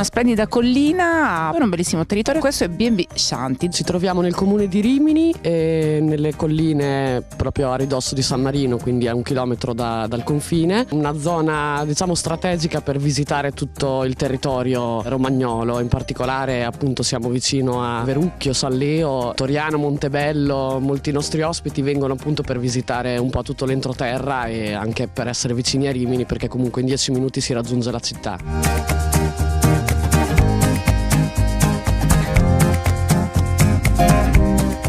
una splendida collina, un bellissimo territorio. Questo è B&B Shanty. Ci troviamo nel comune di Rimini e nelle colline proprio a ridosso di San Marino, quindi a 1 chilometro dal confine. Una zona diciamo strategica per visitare tutto il territorio romagnolo, in particolare appunto siamo vicino a Verucchio, San Leo, Toriano, Montebello. Molti nostri ospiti vengono appunto per visitare un po' tutto l'entroterra e anche per essere vicini a Rimini, perché comunque in 10 minuti si raggiunge la città.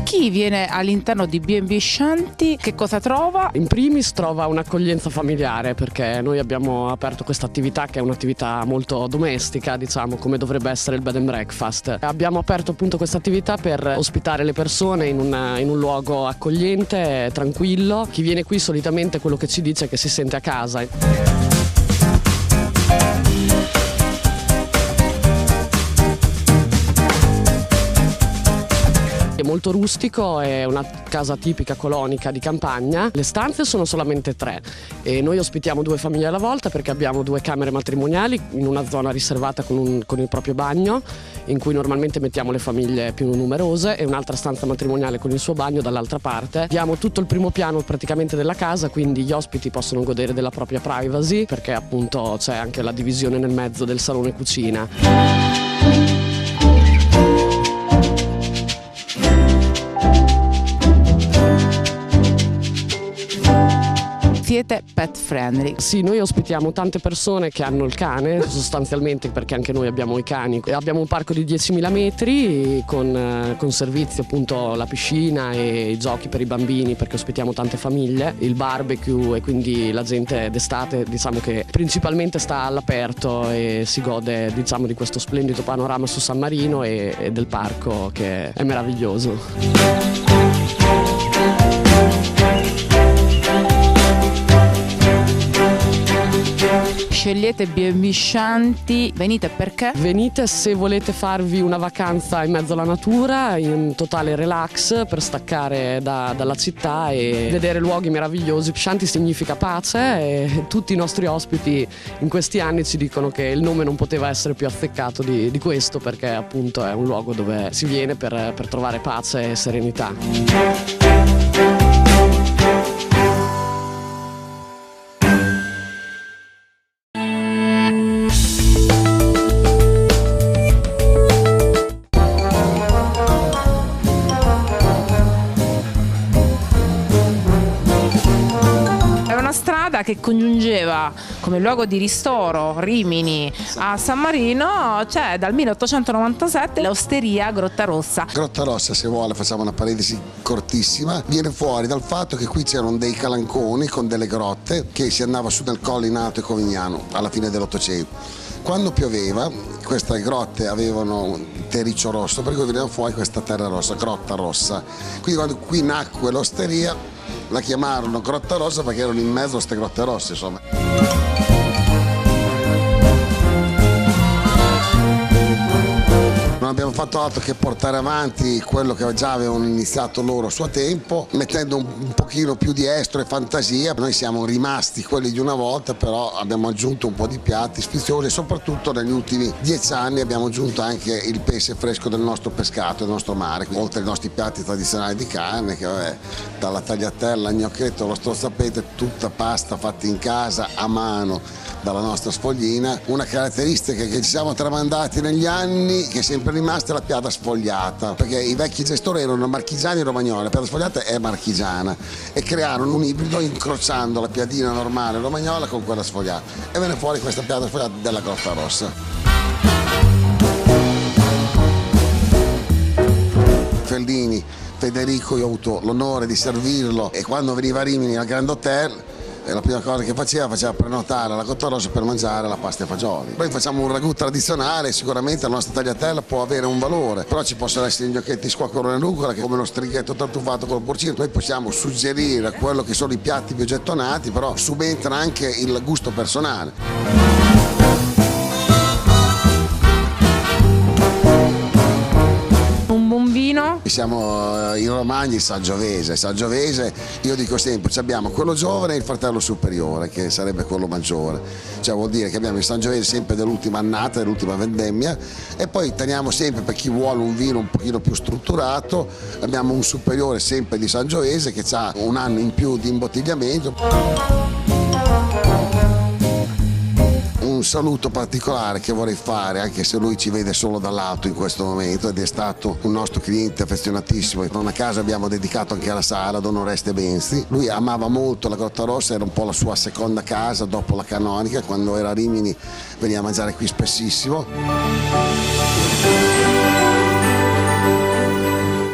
Chi viene all'interno di B&B Shanty che cosa trova? In primis trova un'accoglienza familiare, perché noi abbiamo aperto questa attività che è un'attività molto domestica, diciamo come dovrebbe essere il bed and breakfast. Abbiamo aperto appunto questa attività per ospitare le persone in un luogo accogliente, tranquillo. Chi viene qui solitamente quello che ci dice è che si sente a casa. È molto rustico, è una casa tipica colonica di campagna. Le stanze sono solamente 3 e noi ospitiamo 2 famiglie alla volta, perché abbiamo 2 camere matrimoniali in una zona riservata con il proprio bagno, in cui normalmente mettiamo le famiglie più numerose, e un'altra stanza matrimoniale con il suo bagno dall'altra parte. Abbiamo tutto il primo piano praticamente della casa, quindi gli ospiti possono godere della propria privacy, perché appunto c'è anche la divisione nel mezzo del salone cucina. Siete pet friendly? Sì, noi ospitiamo tante persone che hanno il cane, sostanzialmente, perché anche noi abbiamo i cani. Abbiamo un parco di 10.000 metri con servizi appunto la piscina e i giochi per i bambini, perché ospitiamo tante famiglie, il barbecue, e quindi la gente d'estate diciamo che principalmente sta all'aperto e si gode diciamo di questo splendido panorama su San Marino e del parco, che è meraviglioso. Scegliete B&B Shanty, venite perché? Venite se volete farvi una vacanza in mezzo alla natura, in totale relax, per staccare dalla città e vedere luoghi meravigliosi. Shanty significa pace e tutti i nostri ospiti in questi anni ci dicono che il nome non poteva essere più azzeccato di questo, perché appunto è un luogo dove si viene per trovare pace e serenità. Che congiungeva come luogo di ristoro Rimini a San Marino, c'è dal 1897 l'osteria Grotta Rossa. Grotta Rossa, se vuole facciamo una parentesi cortissima, viene fuori dal fatto che qui c'erano dei calanconi con delle grotte che si andava su nel Colle in Alto e Covignano alla fine dell'Ottocento. Quando pioveva queste grotte avevano un terriccio rosso, per cui veniva fuori questa terra rossa, Grotta Rossa. Quindi quando qui nacque l'osteria la chiamarono Grotta Rossa perché erano in mezzo a queste grotte rosse, insomma. Non abbiamo fatto altro che portare avanti quello che già avevano iniziato loro a suo tempo, mettendo un pochino più di estro e fantasia. Noi siamo rimasti quelli di una volta, però abbiamo aggiunto un po' di piatti sfiziosi e soprattutto negli ultimi 10 anni abbiamo aggiunto anche il pesce fresco del nostro pescato, del nostro mare, oltre ai nostri piatti tradizionali di carne, che vabbè, dalla tagliatella, al gnocchetto, allo strozzapete, tutta pasta fatta in casa a mano dalla nostra sfoglina. Una caratteristica che ci siamo tramandati negli anni, che è sempre rimasta, è la piada sfogliata, perché i vecchi gestori erano marchigiani e romagnoli, la piada sfogliata è marchigiana, e crearono un ibrido incrociando la piadina normale romagnola con quella sfogliata, e venne fuori questa piada sfogliata della Grotta Rossa. Fellini, Federico, io ho avuto l'onore di servirlo, e quando veniva a Rimini al Grand Hotel la prima cosa che faceva prenotare la Grotta Rossa per mangiare la pasta e fagioli. Poi facciamo un ragù tradizionale, sicuramente la nostra tagliatella può avere un valore, però ci possono essere i gnocchetti squacquerone e rucola, che come lo strighetto tartufato col porcino. Noi possiamo suggerire quello che sono i piatti più gettonati, però subentra anche il gusto personale. siamo in Romagna, il Sangiovese, io dico sempre, abbiamo quello giovane e il fratello superiore, che sarebbe quello maggiore, cioè vuol dire che abbiamo il Sangiovese sempre dell'ultima annata, dell'ultima vendemmia, e poi teniamo sempre, per chi vuole un vino un pochino più strutturato, abbiamo un superiore sempre di Sangiovese che ha un anno in più di imbottigliamento. Un saluto particolare che vorrei fare, anche se lui ci vede solo dall'alto in questo momento, ed è stato un nostro cliente affezionatissimo. Da una casa abbiamo dedicato anche la sala, Don Oreste Benzi. Lui amava molto la Grotta Rossa, era un po' la sua seconda casa dopo la Canonica. Quando era a Rimini veniva a mangiare qui spessissimo.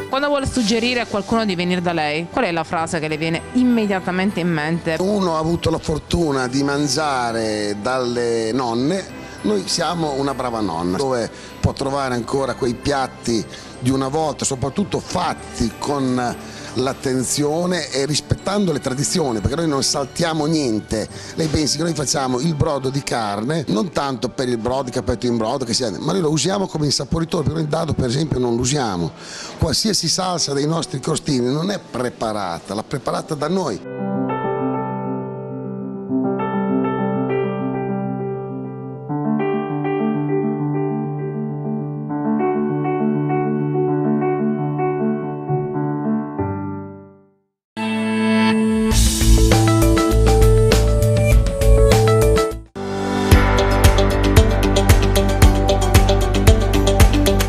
Quando vuole suggerire a qualcuno di venire da lei, qual è la frase che le viene immediatamente in mente? Uno ha avuto la fortuna di mangiare dalle nonne, noi siamo una brava nonna, dove può trovare ancora quei piatti di una volta, soprattutto fatti con l'attenzione e rispettando le tradizioni, perché noi non saltiamo niente. Lei pensi che noi facciamo il brodo di carne non tanto per il brodo, il capretto in brodo che sia, ma noi lo usiamo come insaporitore, perché noi il dado per esempio non lo usiamo. Qualsiasi salsa dei nostri crostini non è preparata, l'ha preparata da noi.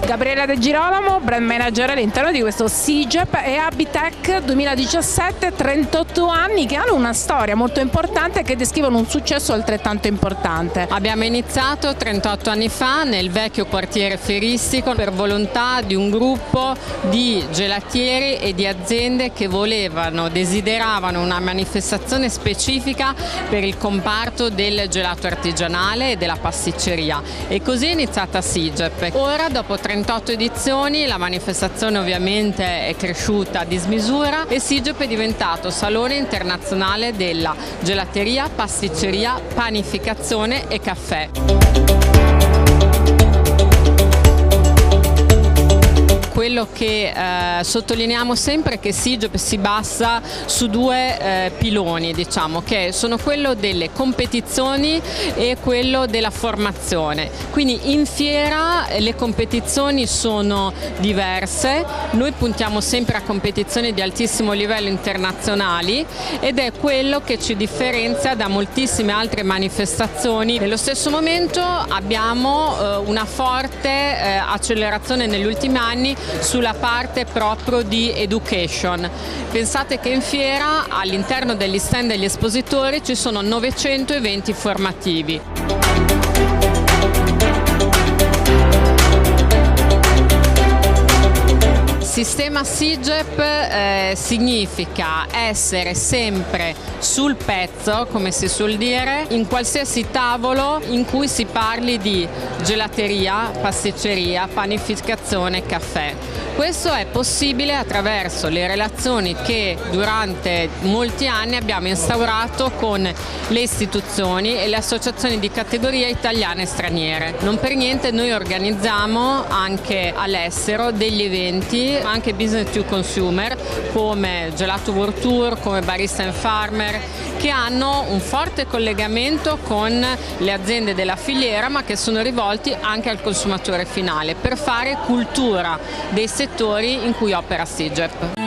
Gabriella De Girolamo, brand manager all'interno di questo SIGEP e Abitech 2017, 38 anni che hanno una storia molto importante e che descrivono un successo altrettanto importante. Abbiamo iniziato 38 anni fa nel vecchio quartiere feristico per volontà di un gruppo di gelatieri e di aziende che desideravano una manifestazione specifica per il comparto del gelato artigianale e della pasticceria, e così è iniziata SIGEP. Ora, dopo 38 edizioni, la manifestazione ovviamente è cresciuta a dismisura e SIGEP è diventato Salone internazionale della gelateria, pasticceria, panificazione e caffè. Quello che sottolineiamo sempre è che SIGEP si basa su due piloni, diciamo, che sono quello delle competizioni e quello della formazione. Quindi in fiera le competizioni sono diverse, noi puntiamo sempre a competizioni di altissimo livello internazionali ed è quello che ci differenzia da moltissime altre manifestazioni. Nello stesso momento abbiamo una forte accelerazione negli ultimi anni sulla parte proprio di education. Pensate che in fiera, all'interno degli stand degli espositori, ci sono 900 eventi formativi. Sistema SIGEP significa essere sempre sul pezzo, come si suol dire, in qualsiasi tavolo in cui si parli di gelateria, pasticceria, panificazione, caffè. Questo è possibile attraverso le relazioni che durante molti anni abbiamo instaurato con le istituzioni e le associazioni di categoria italiane e straniere. Non per niente noi organizziamo anche all'estero degli eventi, anche business to consumer, come Gelato World Tour, come Barista and Farmer, che hanno un forte collegamento con le aziende della filiera, ma che sono rivolti anche al consumatore finale, per fare cultura dei settori in cui opera SIGEP.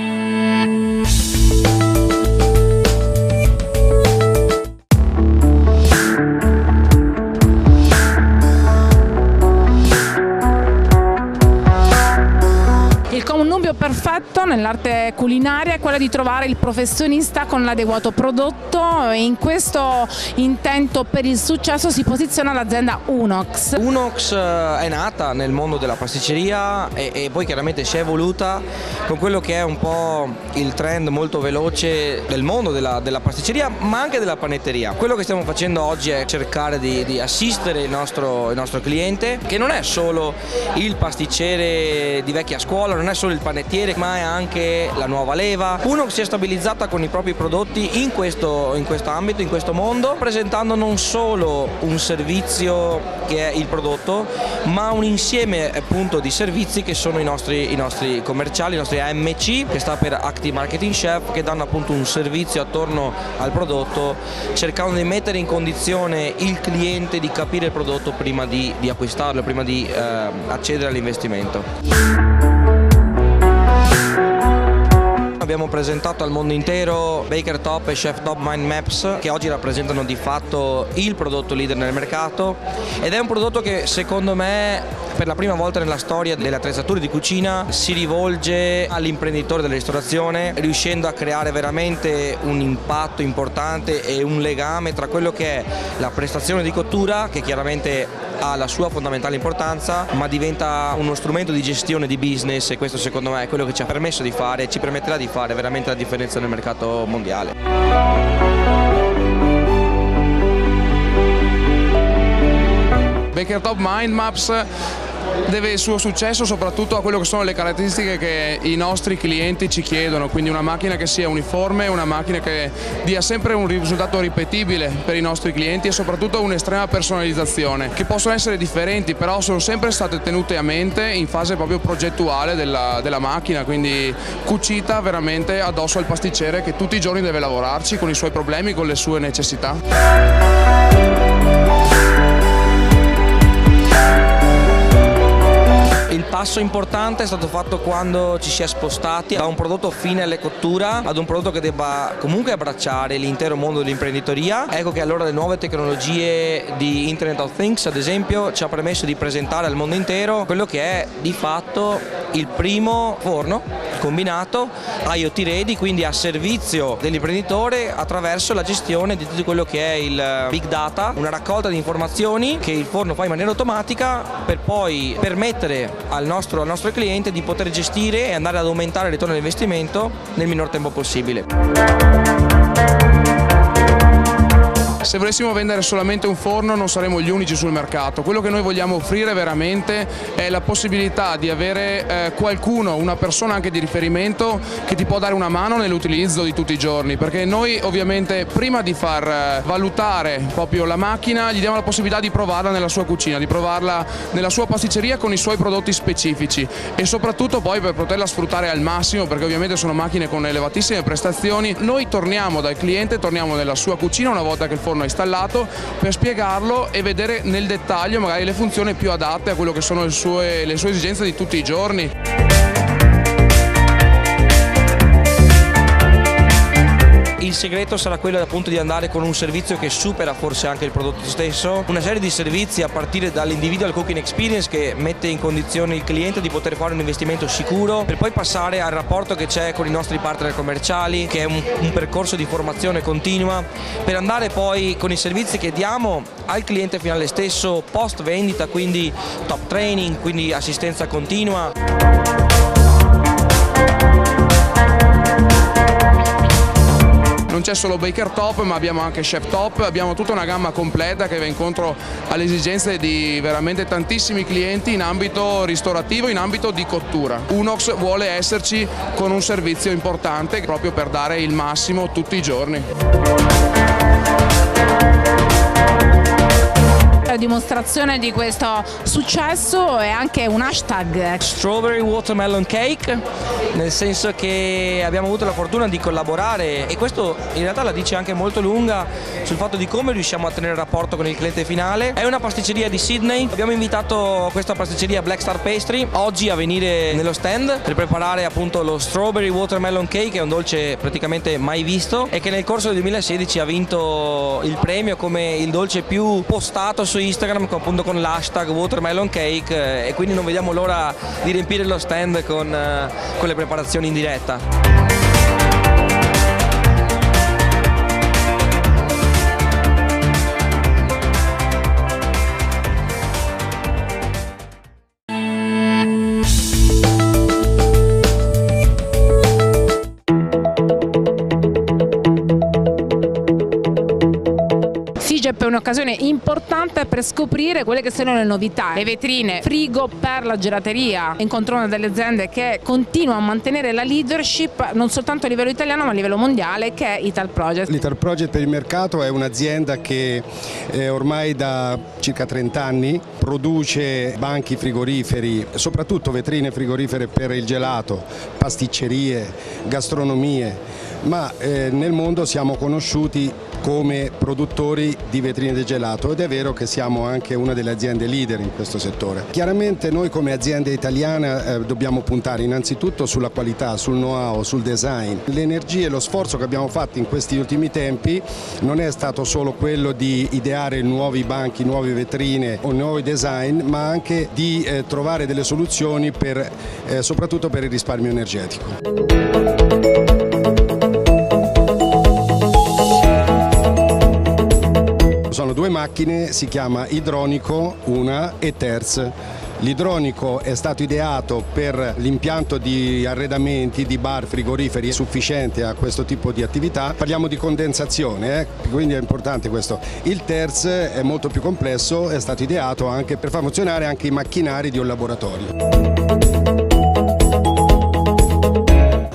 Perfetto nell'arte culinaria è quella di trovare il professionista con l'adeguato prodotto, e in questo intento per il successo si posiziona l'azienda Unox. Unox è nata nel mondo della pasticceria e poi chiaramente si è evoluta con quello che è un po' il trend molto veloce del mondo della pasticceria, ma anche della panetteria. Quello che stiamo facendo oggi è cercare di assistere il nostro cliente, che non è solo il pasticcere di vecchia scuola, non è solo il panettiere ma è anche la nuova leva. Unox si è stabilizzata con i propri prodotti in questo ambito, in questo mondo, presentando non solo un servizio che è il prodotto, ma un insieme appunto di servizi che sono i nostri commerciali, i nostri AMC, che sta per Active Marketing Chef, che danno appunto un servizio attorno al prodotto, cercando di mettere in condizione il cliente di capire il prodotto prima di acquistarlo, prima di accedere all'investimento. Abbiamo presentato al mondo intero Baker Top e Chef Top Mind Maps, che oggi rappresentano di fatto il prodotto leader nel mercato, ed è un prodotto che secondo me per la prima volta nella storia delle attrezzature di cucina si rivolge all'imprenditore della ristorazione, riuscendo a creare veramente un impatto importante e un legame tra quello che è la prestazione di cottura, che chiaramente ha la sua fondamentale importanza, ma diventa uno strumento di gestione di business, e questo secondo me è quello che ci ha permesso di fare e ci permetterà di fare veramente la differenza nel mercato mondiale. Baker Top Mind Maps deve il suo successo soprattutto a quello che sono le caratteristiche che i nostri clienti ci chiedono, quindi una macchina che sia uniforme, una macchina che dia sempre un risultato ripetibile per i nostri clienti e soprattutto un'estrema personalizzazione, che possono essere differenti però sono sempre state tenute a mente in fase proprio progettuale della macchina, quindi cucita veramente addosso al pasticcere che tutti i giorni deve lavorarci con i suoi problemi, con le sue necessità. Il passo importante è stato fatto quando ci si è spostati da un prodotto fine alle cottura ad un prodotto che debba comunque abbracciare l'intero mondo dell'imprenditoria. Ecco che allora le nuove tecnologie di Internet of Things, ad esempio, ci ha permesso di presentare al mondo intero quello che è di fatto il primo forno combinato IoT ready, quindi a servizio dell'imprenditore attraverso la gestione di tutto quello che è il big data, una raccolta di informazioni che il forno fa in maniera automatica per poi permettere al nostro cliente di poter gestire e andare ad aumentare il ritorno all'investimento nel minor tempo possibile. Se volessimo vendere solamente un forno non saremmo gli unici sul mercato, quello che noi vogliamo offrire veramente è la possibilità di avere qualcuno, una persona anche di riferimento che ti può dare una mano nell'utilizzo di tutti i giorni, perché noi ovviamente prima di far valutare proprio la macchina gli diamo la possibilità di provarla nella sua cucina, di provarla nella sua pasticceria con i suoi prodotti specifici e soprattutto poi per poterla sfruttare al massimo, perché ovviamente sono macchine con elevatissime prestazioni. Noi torniamo dal cliente, torniamo nella sua cucina una volta che il forno è installato per spiegarlo e vedere nel dettaglio magari le funzioni più adatte a quello che sono le sue esigenze di tutti i giorni. Il segreto sarà quello appunto di andare con un servizio che supera forse anche il prodotto stesso, una serie di servizi a partire dall'individual cooking experience che mette in condizione il cliente di poter fare un investimento sicuro, per poi passare al rapporto che c'è con i nostri partner commerciali, che è un percorso di formazione continua, per andare poi con i servizi che diamo al cliente finale stesso post vendita, quindi top training, quindi assistenza continua. Non c'è solo Baker Top, ma abbiamo anche Chef Top, abbiamo tutta una gamma completa che va incontro alle esigenze di veramente tantissimi clienti in ambito ristorativo, in ambito di cottura. Unox vuole esserci con un servizio importante proprio per dare il massimo tutti i giorni. La dimostrazione di questo successo è anche un hashtag Strawberry Watermelon Cake, nel senso che abbiamo avuto la fortuna di collaborare, e questo in realtà la dice anche molto lunga sul fatto di come riusciamo a tenere rapporto con il cliente finale. È una pasticceria di Sydney, abbiamo invitato questa pasticceria Black Star Pastry oggi a venire nello stand per preparare appunto lo Strawberry Watermelon Cake, che è un dolce praticamente mai visto e che nel corso del 2016 ha vinto il premio come il dolce più postato su Instagram, appunto con l'hashtag Watermelon Cake, e quindi non vediamo l'ora di riempire lo stand con le preparazioni in diretta. SIGEP è un'occasione importante per scoprire quelle che sono le novità, le vetrine frigo per la gelateria. Incontrò una delle aziende che continua a mantenere la leadership non soltanto a livello italiano ma a livello mondiale, che è Ital Project. L'Ital Project per il mercato è un'azienda che ormai da circa 30 anni produce banchi frigoriferi, soprattutto vetrine frigorifere per il gelato, pasticcerie, gastronomie, ma nel mondo siamo conosciuti come produttori di vetrine di gelato ed è vero che siamo anche una delle aziende leader in questo settore. Chiaramente noi come azienda italiana dobbiamo puntare innanzitutto sulla qualità, sul know-how, sul design. L'energia e lo sforzo che abbiamo fatto in questi ultimi tempi non è stato solo quello di ideare nuovi banchi, nuove vetrine o nuovi design, ma anche di trovare delle soluzioni soprattutto per il risparmio energetico. Sono due macchine, si chiama idronico una e terz. L'idronico è stato ideato per l'impianto di arredamenti, di bar, frigoriferi sufficiente a questo tipo di attività. Parliamo di condensazione, quindi è importante questo. Il terz è molto più complesso, è stato ideato anche per far funzionare anche i macchinari di un laboratorio.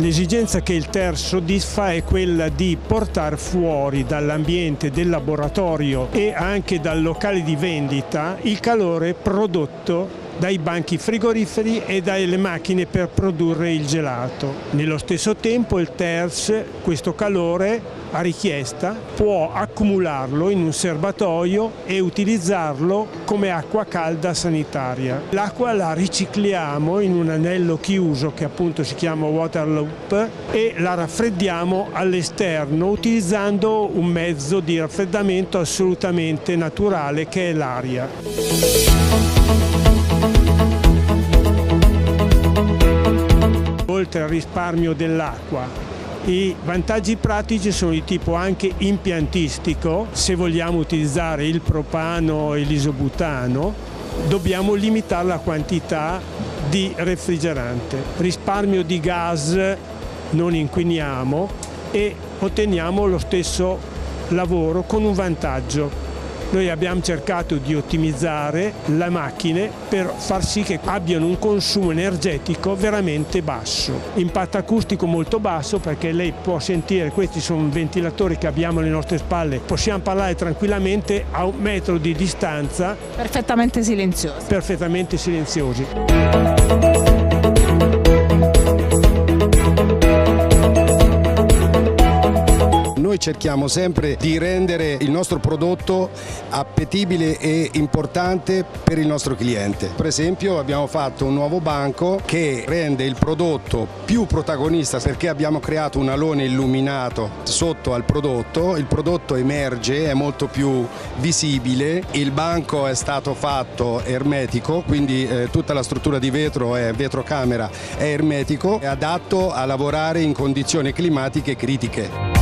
L'esigenza che il terz soddisfa è quella di portare fuori dall'ambiente del laboratorio e anche dal locale di vendita il calore prodotto dai banchi frigoriferi e dalle macchine per produrre il gelato. Nello stesso tempo il terz, questo calore a richiesta, può accumularlo in un serbatoio e utilizzarlo come acqua calda sanitaria. L'acqua la ricicliamo in un anello chiuso che appunto si chiama water loop e la raffreddiamo all'esterno utilizzando un mezzo di raffreddamento assolutamente naturale che è l'aria. Oltre al risparmio dell'acqua, i vantaggi pratici sono di tipo anche impiantistico. Se vogliamo utilizzare il propano e l'isobutano, dobbiamo limitare la quantità di refrigerante. Risparmio di gas, non inquiniamo e otteniamo lo stesso lavoro con un vantaggio. Noi abbiamo cercato di ottimizzare le macchine per far sì che abbiano un consumo energetico veramente basso. Impatto acustico molto basso perché lei può sentire, questi sono ventilatori che abbiamo alle nostre spalle, possiamo parlare tranquillamente a 1 metro di distanza. Perfettamente silenziosi. Perfettamente silenziosi. Noi cerchiamo sempre di rendere il nostro prodotto appetibile e importante per il nostro cliente. Per esempio abbiamo fatto un nuovo banco che rende il prodotto più protagonista perché abbiamo creato un alone illuminato sotto al prodotto, il prodotto emerge, è molto più visibile, il banco è stato fatto ermetico, quindi tutta la struttura di vetro è vetrocamera, è ermetico, è adatto a lavorare in condizioni climatiche critiche.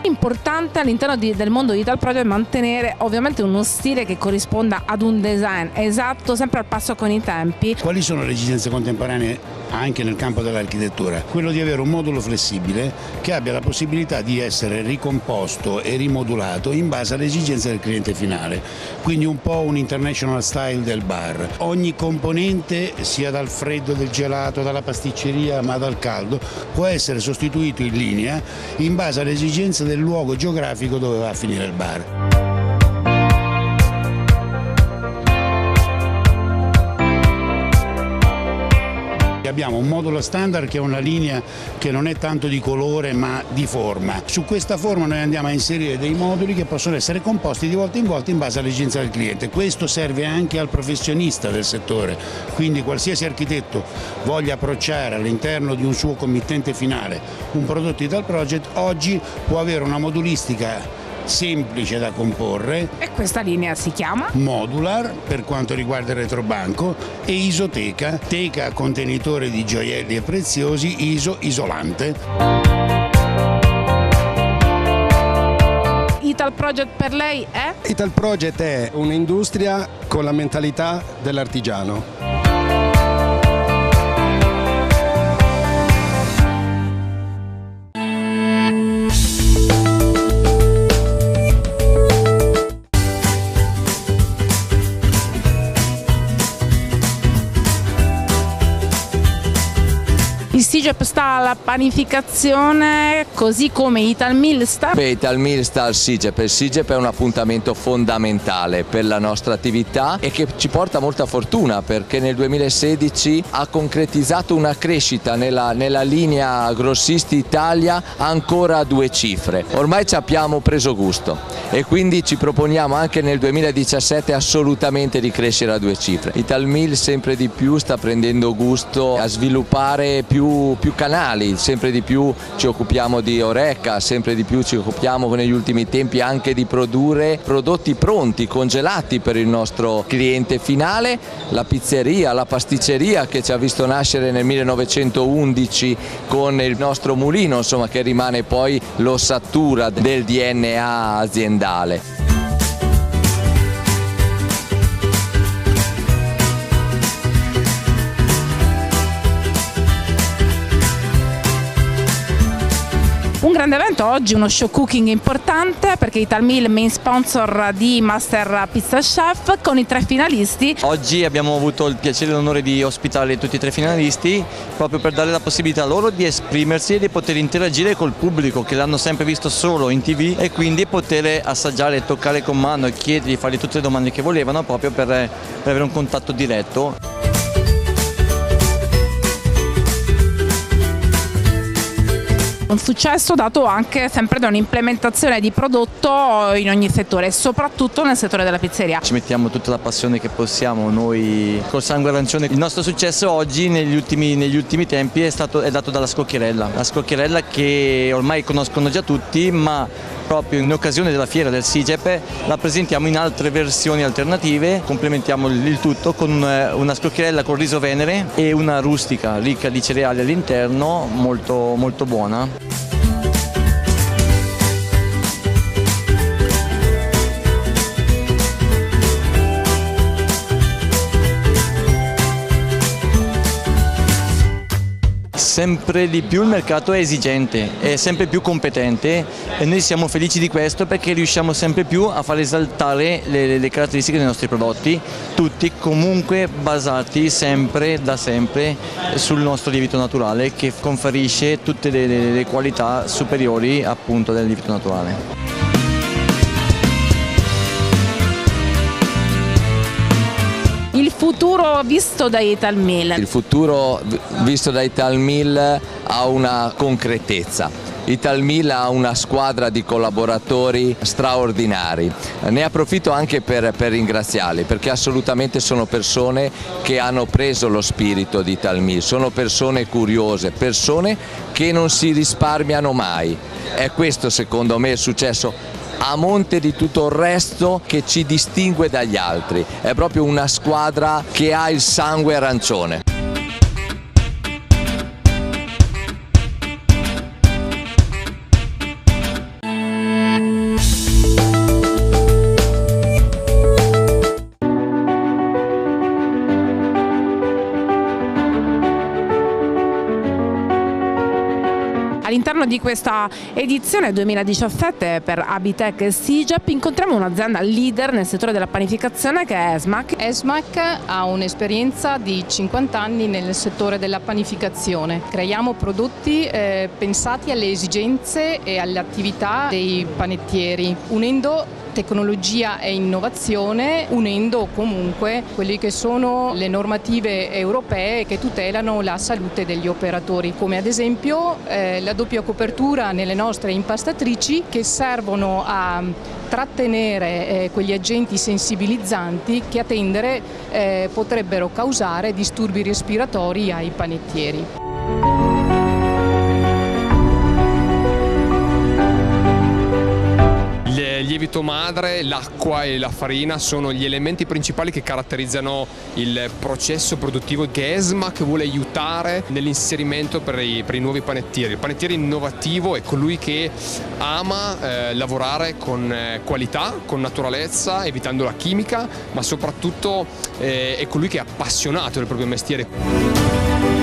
Importante all'interno del mondo di Ital Project mantenere ovviamente uno stile che corrisponda ad un design esatto, sempre al passo con i tempi. Quali sono le esigenze contemporanee anche nel campo dell'architettura? Quello di avere un modulo flessibile che abbia la possibilità di essere ricomposto e rimodulato in base alle esigenze del cliente finale, quindi un po' un international style del bar. Ogni componente, sia dal freddo del gelato, dalla pasticceria ma dal caldo, può essere sostituito in linea in base alle esigenze del luogo geografico dove va a finire il bar. Abbiamo un modulo standard che è una linea che non è tanto di colore ma di forma. Su questa forma noi andiamo a inserire dei moduli che possono essere composti di volta in base alle esigenze del cliente. Questo serve anche al professionista del settore, quindi qualsiasi architetto voglia approcciare all'interno di un suo committente finale un prodotto Ital Project oggi può avere una modulistica semplice da comporre. E questa linea si chiama? Modular per quanto riguarda il retrobanco e isoteca, teca contenitore di gioielli e preziosi, isolante. Ital Project per lei è? Ital Project è un'industria con la mentalità dell'artigiano. SIGEP sta alla panificazione, così come Italmill sta? Beh, Italmill sta al SIGEP. Il SIGEP è un appuntamento fondamentale per la nostra attività e che ci porta molta fortuna, perché nel 2016 ha concretizzato una crescita nella linea grossisti Italia ancora a 2 cifre. Ormai ci abbiamo preso gusto e quindi ci proponiamo anche nel 2017 assolutamente di crescere a 2 cifre. Italmill sempre di più sta prendendo gusto a sviluppare più canali, sempre di più ci occupiamo di Horeca, sempre di più ci occupiamo negli ultimi tempi anche di produrre prodotti pronti, congelati per il nostro cliente finale, la pizzeria, la pasticceria che ci ha visto nascere nel 1911 con il nostro mulino, insomma, che rimane poi l'ossatura del DNA aziendale. Un grande evento oggi, uno show cooking importante, perché Italmill è main sponsor di Master Pizza Chef con i 3 finalisti. Oggi abbiamo avuto il piacere e l'onore di ospitare tutti e 3 finalisti proprio per dare la possibilità loro di esprimersi e di poter interagire col pubblico che l'hanno sempre visto solo in TV, e quindi poter assaggiare, toccare con mano e chiedergli, fargli tutte le domande che volevano proprio per avere un contatto diretto. Un successo dato anche sempre da un'implementazione di prodotto in ogni settore, soprattutto nel settore della pizzeria. Ci mettiamo tutta la passione che possiamo noi col sangue arancione. Il nostro successo oggi negli ultimi tempi è dato dalla scoccherella. La scoccherella che ormai conoscono già tutti, ma proprio in occasione della fiera del SIGEP la presentiamo in altre versioni alternative, complementiamo il tutto con una scoccherella con riso venere e una rustica ricca di cereali all'interno, molto, molto buona. Sempre di più il mercato è esigente, è sempre più competente e noi siamo felici di questo, perché riusciamo sempre più a far esaltare le caratteristiche dei nostri prodotti, tutti comunque basati da sempre sul nostro lievito naturale, che conferisce tutte le qualità superiori appunto del lievito naturale. Il futuro visto da Italmill. Il futuro visto da Italmill ha una concretezza. Italmill ha una squadra di collaboratori straordinari. Ne approfitto anche per ringraziarli, perché assolutamente sono persone che hanno preso lo spirito di Italmill, sono persone curiose, persone che non si risparmiano mai. È questo secondo me il successo a monte di tutto il resto che ci distingue dagli altri. È proprio una squadra che ha il sangue arancione. All'interno di questa edizione 2017 per Abitech e SIGEP incontriamo un'azienda leader nel settore della panificazione, che è ESMAC. ESMAC ha un'esperienza di 50 anni nel settore della panificazione. Creiamo prodotti pensati alle esigenze e alle attività dei panettieri, unendo tecnologia e innovazione, unendo comunque quelle che sono le normative europee che tutelano la salute degli operatori, come ad esempio la doppia copertura nelle nostre impastatrici, che servono a trattenere quegli agenti sensibilizzanti che a tendere potrebbero causare disturbi respiratori ai panettieri. Il lievito madre, l'acqua e la farina sono gli elementi principali che caratterizzano il processo produttivo che ESMAC vuole aiutare nell'inserimento per i nuovi panettieri. Il panettiere innovativo è colui che ama lavorare con qualità, con naturalezza, evitando la chimica, ma soprattutto è colui che è appassionato del proprio mestiere.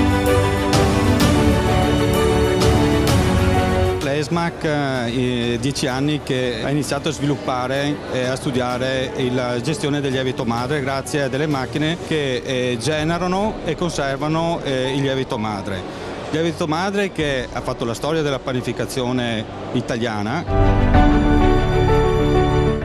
ESMAC 10 anni che ha iniziato a sviluppare e a studiare la gestione del lievito madre grazie a delle macchine che generano e conservano il lievito madre. Lievito madre che ha fatto la storia della panificazione italiana.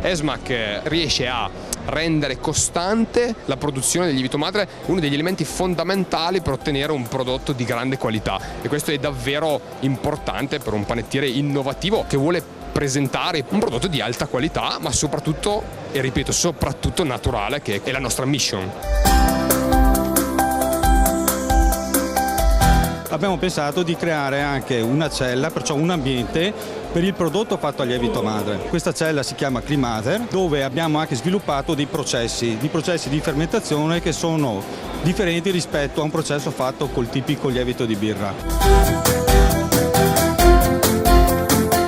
ESMAC riesce a rendere costante la produzione del lievito madre, uno degli elementi fondamentali per ottenere un prodotto di grande qualità, e questo è davvero importante per un panettiere innovativo che vuole presentare un prodotto di alta qualità, ma soprattutto, e ripeto, soprattutto naturale, che è la nostra mission. Abbiamo pensato di creare anche una cella, perciò un ambiente per il prodotto fatto a lievito madre. Questa cella si chiama Climater, dove abbiamo anche sviluppato dei processi di fermentazione che sono differenti rispetto a un processo fatto col tipico lievito di birra.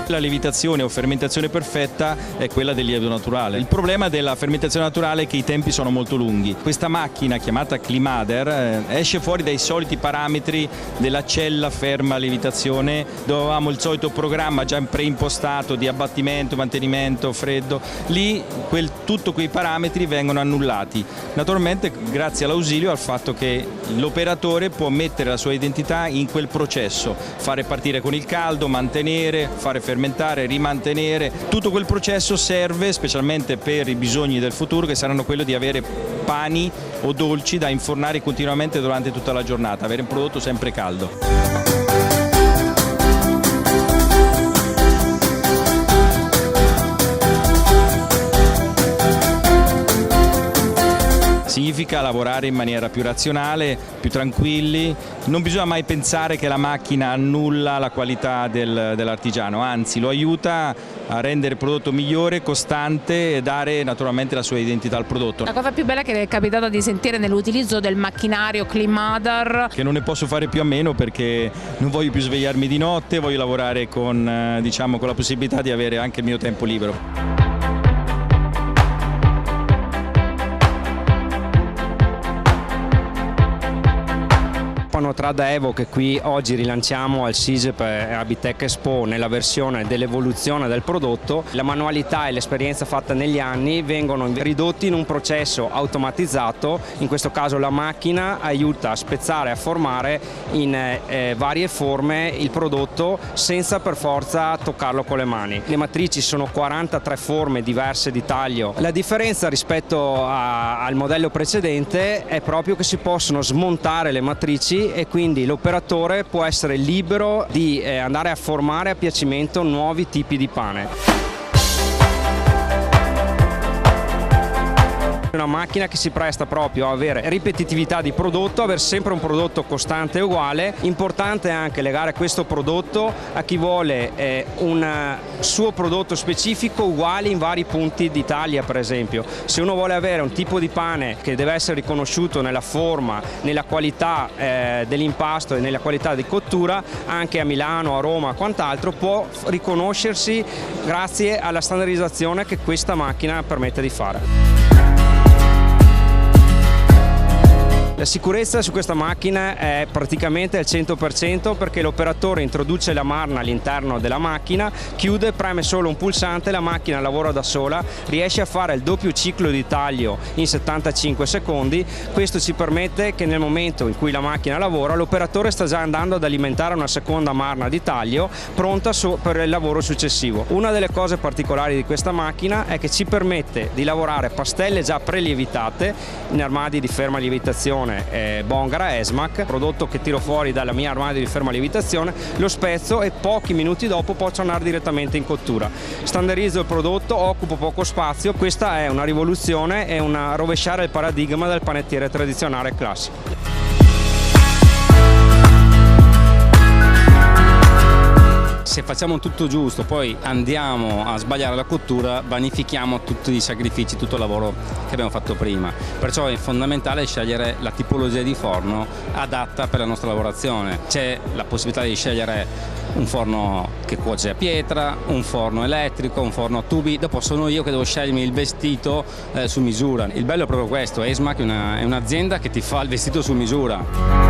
La lievitazione o fermentazione perfetta è quella del lievito naturale. Il problema della fermentazione naturale è che i tempi sono molto lunghi. Questa macchina chiamata Climater esce fuori dai soliti parametri della cella ferma lievitazione, dove avevamo il solito programma già preimpostato di abbattimento, mantenimento, freddo. Lì tutti quei parametri vengono annullati. Naturalmente grazie all'ausilio al fatto che l'operatore può mettere la sua identità in quel processo, fare partire con il caldo, mantenere, fare fermentare, rimantenere. Tutto quel processo serve specialmente per i bisogni del futuro, che saranno quello di avere pani o dolci da infornare continuamente durante tutta la giornata, avere un prodotto sempre caldo. Significa lavorare in maniera più razionale, più tranquilli. Non bisogna mai pensare che la macchina annulla la qualità dell'artigiano, anzi lo aiuta a rendere il prodotto migliore, costante e dare naturalmente la sua identità al prodotto. La cosa più bella che è capitata di sentire nell'utilizzo del macchinario Climater, che non ne posso fare più a meno perché non voglio più svegliarmi di notte, voglio lavorare con la possibilità di avere anche il mio tempo libero. Trada Evo che qui oggi rilanciamo al SIGEP e Abitec Expo nella versione dell'evoluzione del prodotto. La manualità e l'esperienza fatta negli anni vengono ridotti in un processo automatizzato. In questo caso la macchina aiuta a spezzare e a formare in varie forme il prodotto senza per forza toccarlo con le mani. Le matrici sono 43 forme diverse di taglio. La differenza rispetto al modello precedente è proprio che si possono smontare le matrici e quindi l'operatore può essere libero di andare a formare a piacimento nuovi tipi di pane. Una macchina che si presta proprio a avere ripetitività di prodotto, avere sempre un prodotto costante e uguale. Importante anche legare questo prodotto a chi vuole un suo prodotto specifico uguale in vari punti d'Italia, per esempio. Se uno vuole avere un tipo di pane che deve essere riconosciuto nella forma, nella qualità dell'impasto e nella qualità di cottura, anche a Milano, a Roma, quant'altro, può riconoscersi grazie alla standardizzazione che questa macchina permette di fare. La sicurezza su questa macchina è praticamente al 100% perché l'operatore introduce la marna all'interno della macchina, chiude, preme solo un pulsante, la macchina lavora da sola, riesce a fare il doppio ciclo di taglio in 75 secondi. Questo ci permette che nel momento in cui la macchina lavora l'operatore sta già andando ad alimentare una seconda marna di taglio pronta per il lavoro successivo. Una delle cose particolari di questa macchina è che ci permette di lavorare pastelle già prelievitate in armadi di ferma lievitazione Bongara ESMAC, prodotto che tiro fuori dalla mia armadio di ferma lievitazione, lo spezzo e pochi minuti dopo posso andare direttamente in cottura. Standardizzo il prodotto, occupo poco spazio. Questa è una rivoluzione, è una rovesciare il paradigma del panettiere tradizionale classico. Se facciamo tutto giusto, poi andiamo a sbagliare la cottura, vanifichiamo tutti i sacrifici, tutto il lavoro che abbiamo fatto prima. Perciò è fondamentale scegliere la tipologia di forno adatta per la nostra lavorazione. C'è la possibilità di scegliere un forno che cuoce a pietra, un forno elettrico, un forno a tubi. Dopo sono io che devo scegliermi il vestito su misura. Il bello è proprio questo, ESMAC è un'azienda che ti fa il vestito su misura.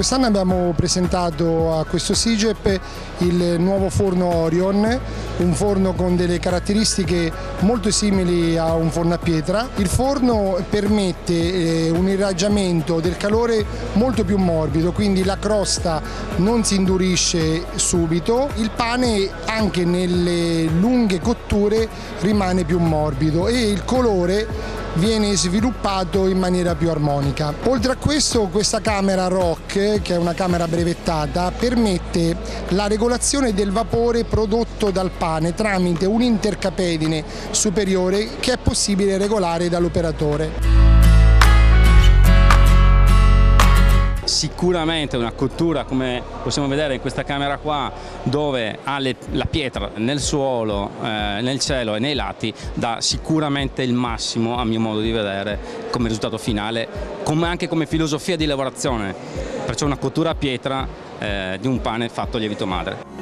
Quest'anno abbiamo presentato a questo SIGEP il nuovo forno Orion, un forno con delle caratteristiche molto simili a un forno a pietra. Il forno permette un irraggiamento del calore molto più morbido, quindi la crosta non si indurisce subito, il pane anche nelle lunghe cotture rimane più morbido e il colore viene sviluppato in maniera più armonica. Oltre a questo, questa camera ROC, che è una camera brevettata, permette la regolazione del vapore prodotto dal pane tramite un intercapedine superiore che è possibile regolare dall'operatore. Sicuramente una cottura, come possiamo vedere in questa camera qua, dove ha la pietra nel suolo, nel cielo e nei lati, dà sicuramente il massimo a mio modo di vedere come risultato finale, anche come filosofia di lavorazione, perciò una cottura a pietra di un pane fatto a lievito madre.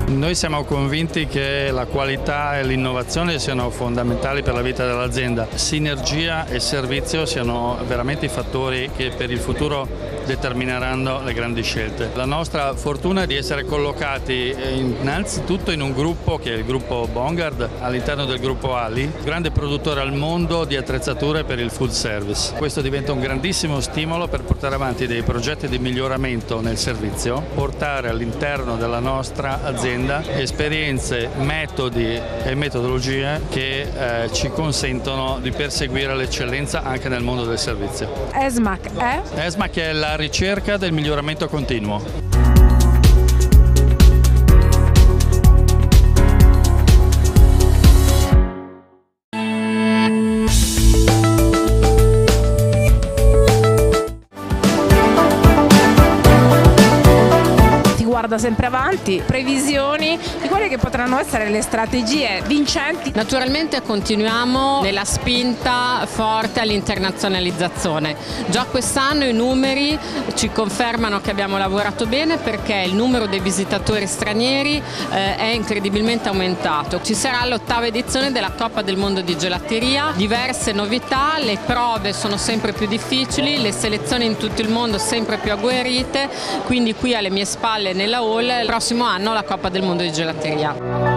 Noi siamo convinti che la qualità e l'innovazione siano fondamentali per la vita dell'azienda. Sinergia e servizio siano veramente i fattori che per il futuro determineranno le grandi scelte. La nostra fortuna è di essere collocati innanzitutto in un gruppo che è il gruppo Bongard, all'interno del gruppo Ali, grande produttore al mondo di attrezzature per il food service. Questo diventa un grandissimo stimolo per portare avanti dei progetti di miglioramento nel servizio, portare all'interno della nostra azienda esperienze, metodi e metodologie che ci consentono di perseguire l'eccellenza anche nel mondo del servizio. ESMAC è? ESMAC è la ricerca del miglioramento continuo. Guarda sempre avanti, previsioni di quelle che potranno essere le strategie vincenti. Naturalmente continuiamo nella spinta forte all'internazionalizzazione. Già quest'anno i numeri ci confermano che abbiamo lavorato bene, perché il numero dei visitatori stranieri è incredibilmente aumentato. Ci sarà l'8ª edizione della Coppa del Mondo di Gelateria, diverse novità, le prove sono sempre più difficili, le selezioni in tutto il mondo sempre più agguerrite, quindi qui alle mie spalle nella hall il prossimo anno la Coppa del Mondo di Gelateria.